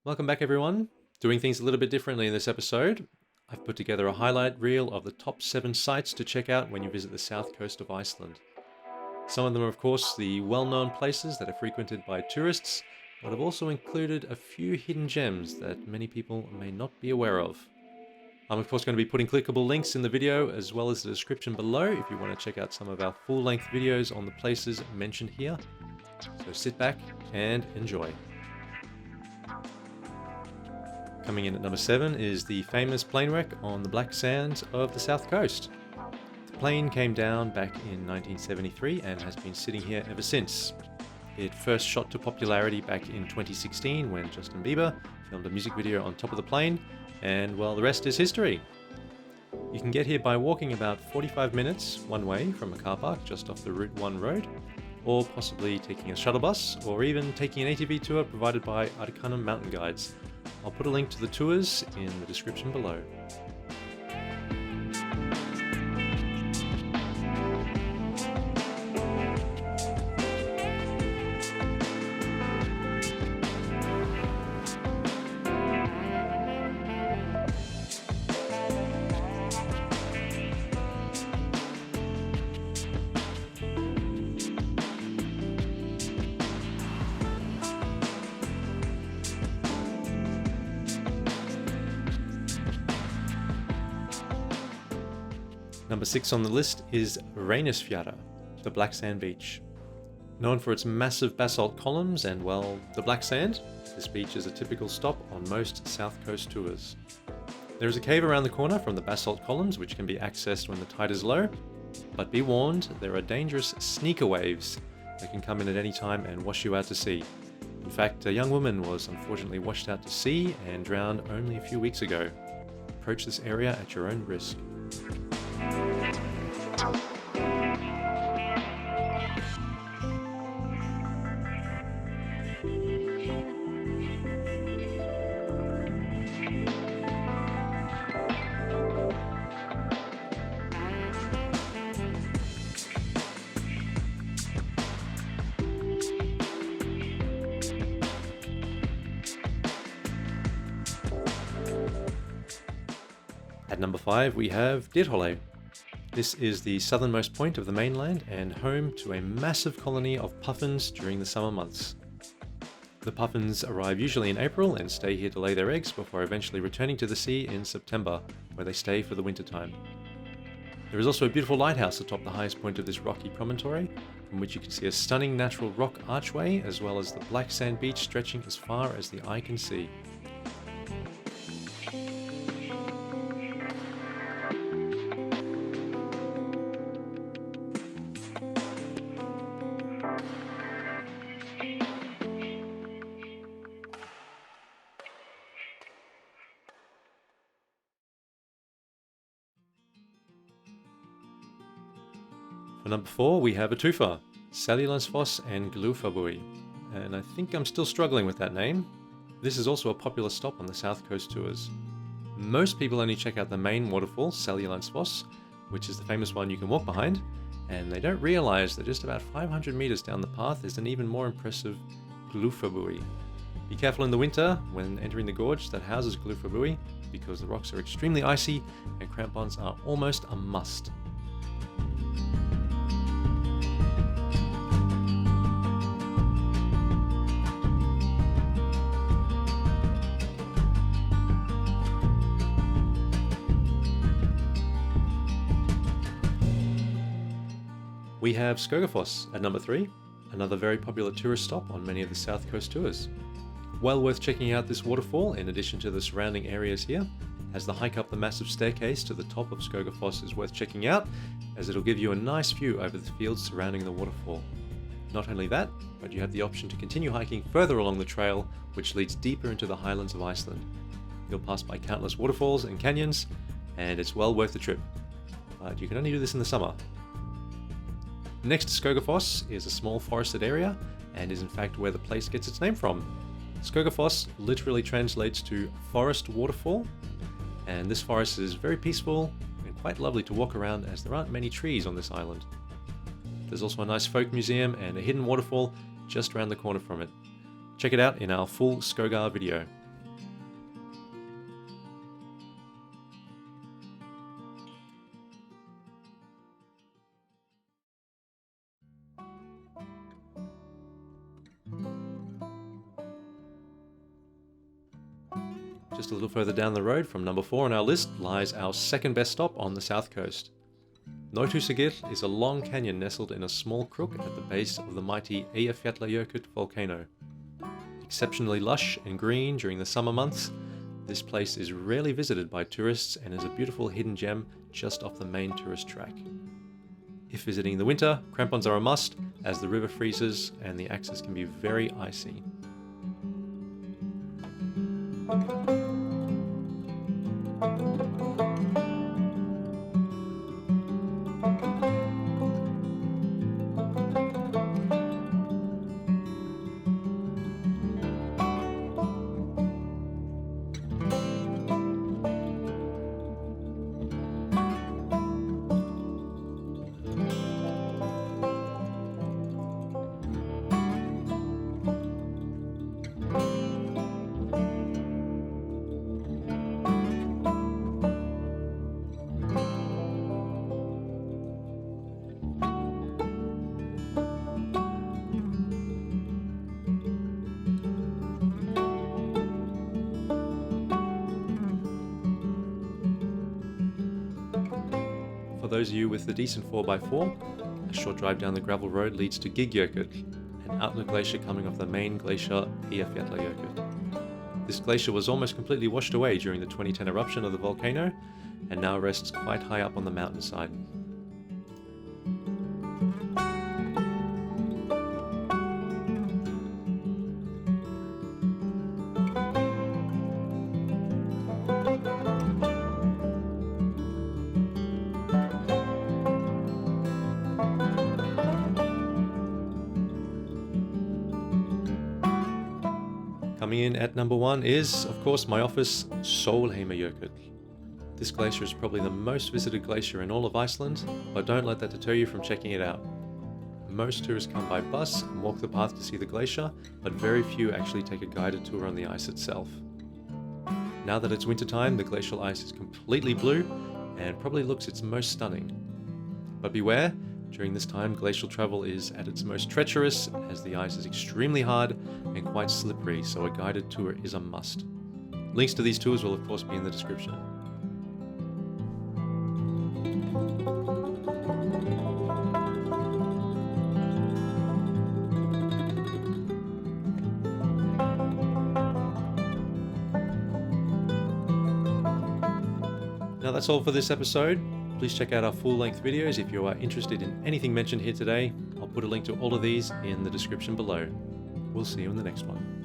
Welcome back everyone. Doing things a little bit differently in this episode. I've put together a highlight reel of the top 7 sites to check out when you visit the south coast of Iceland. Some of them are of course the well-known places that are frequented by tourists, but I've also included a few hidden gems that many people may not be aware of. I'm of course going to be putting clickable links in the video as well as the description below if you want to check out some of our full-length videos on the places mentioned here. So sit back and enjoy. Coming in at number 7 is the famous plane wreck on the black sands of the south coast. The plane came down back in 1973 and has been sitting here ever since. It first shot to popularity back in 2016 when Justin Bieber filmed a music video on top of the plane, and well, the rest is history. You can get here by walking about 45 minutes one way from a car park just off the Route 1 road, or possibly taking a shuttle bus, or even taking an ATV tour provided by Arcanum Mountain Guides. I'll put a link to the tours in the description below. Number 6 on the list is Reynisfjara, the black sand beach. Known for its massive basalt columns and, well, the black sand, this beach is a typical stop on most south coast tours. There is a cave around the corner from the basalt columns which can be accessed when the tide is low, but be warned, there are dangerous sneaker waves that can come in at any time and wash you out to sea. In fact, a young woman was unfortunately washed out to sea and drowned only a few weeks ago. Approach this area at your own risk. At number 5 we have Dyrhólaey. This is the southernmost point of the mainland and home to a massive colony of puffins during the summer months. The puffins arrive usually in April and stay here to lay their eggs before eventually returning to the sea in September, where they stay for the winter time. There is also a beautiful lighthouse atop the highest point of this rocky promontory, from which you can see a stunning natural rock archway as well as the black sand beach stretching as far as the eye can see. For number 4 we have a twofer, Seljalandsfoss and Gljúfrabúi, and I think I'm still struggling with that name. This is also a popular stop on the south coast tours. Most people only check out the main waterfall, Seljalandsfoss, which is the famous one you can walk behind, and they don't realize that just about 500 meters down the path is an even more impressive Gljúfrabúi. Be careful in the winter when entering the gorge that houses Gljúfrabúi, because the rocks are extremely icy and crampons are almost a must. We have Skógafoss at number 3, another very popular tourist stop on many of the south coast tours. Well worth checking out this waterfall in addition to the surrounding areas here, as the hike up the massive staircase to the top of Skógafoss is worth checking out, as it'll give you a nice view over the fields surrounding the waterfall. Not only that, but you have the option to continue hiking further along the trail, which leads deeper into the highlands of Iceland. You'll pass by countless waterfalls and canyons, and it's well worth the trip. But you can only do this in the summer. Next to Skógafoss is a small forested area, and is in fact where the place gets its name from. Skógafoss literally translates to forest waterfall, and this forest is very peaceful and quite lovely to walk around as there aren't many trees on this island. There's also a nice folk museum and a hidden waterfall just around the corner from it. Check it out in our full Skógar video. Just a little further down the road from number 4 on our list lies our second best stop on the south coast. Nauthúsagil is a long canyon nestled in a small crook at the base of the mighty Eyjafjallajökull volcano. Exceptionally lush and green during the summer months, this place is rarely visited by tourists and is a beautiful hidden gem just off the main tourist track. If visiting in the winter, crampons are a must as the river freezes and the access can be very icy. For those of you with the decent 4x4, a short drive down the gravel road leads to Gljúfrabúi, an outlet glacier coming off the main glacier Eyjafjallajökull. This glacier was almost completely washed away during the 2010 eruption of the volcano and now rests quite high up on the mountainside. Coming in at number 1 is, of course, my office, Sólheimajökull. This glacier is probably the most visited glacier in all of Iceland, but don't let that deter you from checking it out. Most tourists come by bus and walk the path to see the glacier, but very few actually take a guided tour on the ice itself. Now that it's wintertime, the glacial ice is completely blue and probably looks its most stunning. But beware, during this time glacial travel is at its most treacherous as the ice is extremely hard and quite slippery, so a guided tour is a must. Links to these tours will of course be in the description. Now that's all for this episode. Please check out our full-length videos if you are interested in anything mentioned here today. I'll put a link to all of these in the description below. We'll see you in the next one.